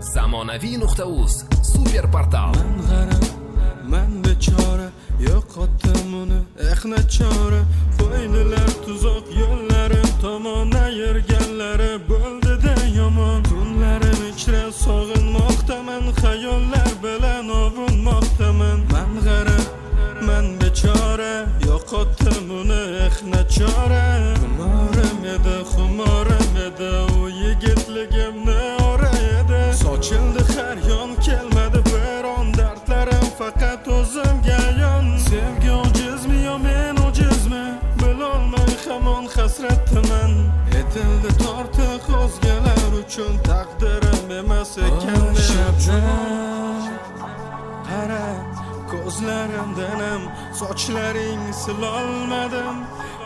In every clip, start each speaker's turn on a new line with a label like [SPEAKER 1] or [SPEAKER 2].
[SPEAKER 1] Zamonaviy.uz super portal.
[SPEAKER 2] Men g'arib, men bechora, yo'qotdim uni, nachora. Qo'ydilar tuzoq yo'llarim tomona yurganlari bo'ldi-da yomon. Tunlarim ichra sog'inmoqdaman, xayollar bilan ovunmoqdaman. Men g'arib, men bechora, yo'qotdim uni, nachora. Xumorim edi, u yigitligimni ora edi. Sochildi har yon, kelmadi biron dardlarim faqat o'zimga yon. Sevgi ojizmi yo men ojizmi, bilolmay hamon hasratdaman. Etildi tortiq o'zgalar uchun, taqdirim emas ekan qara ko'zlarimdanam sochlaring silolmadim,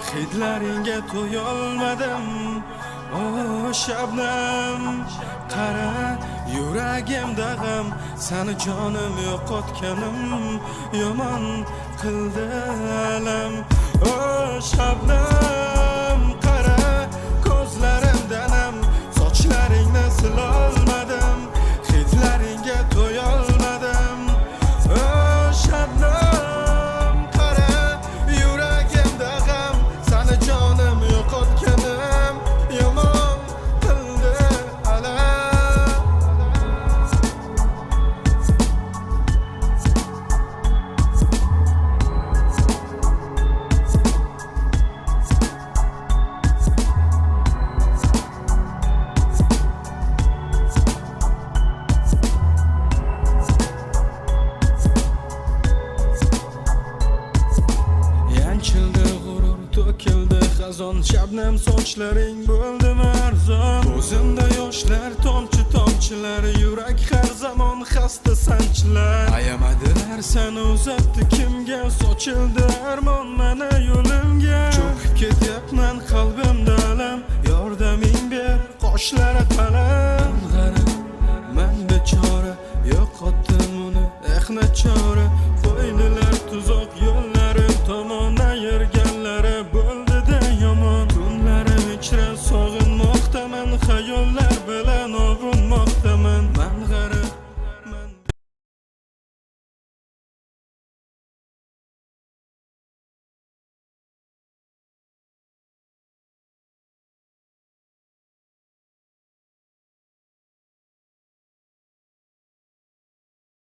[SPEAKER 2] hidlaringga to'yolmadim. O Shabnam, qara yuragimda g'am, seni jonim yo'qotganim yomon qildi alam. O Shabnam, qara ko'zlarimdanam sochlaringni silolmadim, hidlaringga to'yolmadim. O Shabnam, qara yuragimda g'am, seni jonim yo'qotganim yomon qildi alam. Yanchildi g'urur, to'kildi xazon, Shabnam sochlaring bo'ldi arzon. Ko'zimda yoshlar tomchi tomchilar, yurak har zamon xasta sanchilar. Ayamadilar seni uzatdi kimga, sochildi armon mana yo'limga. Cho'kib ketyapman qalbimda alam, yordaming ber, qoshlari qalam.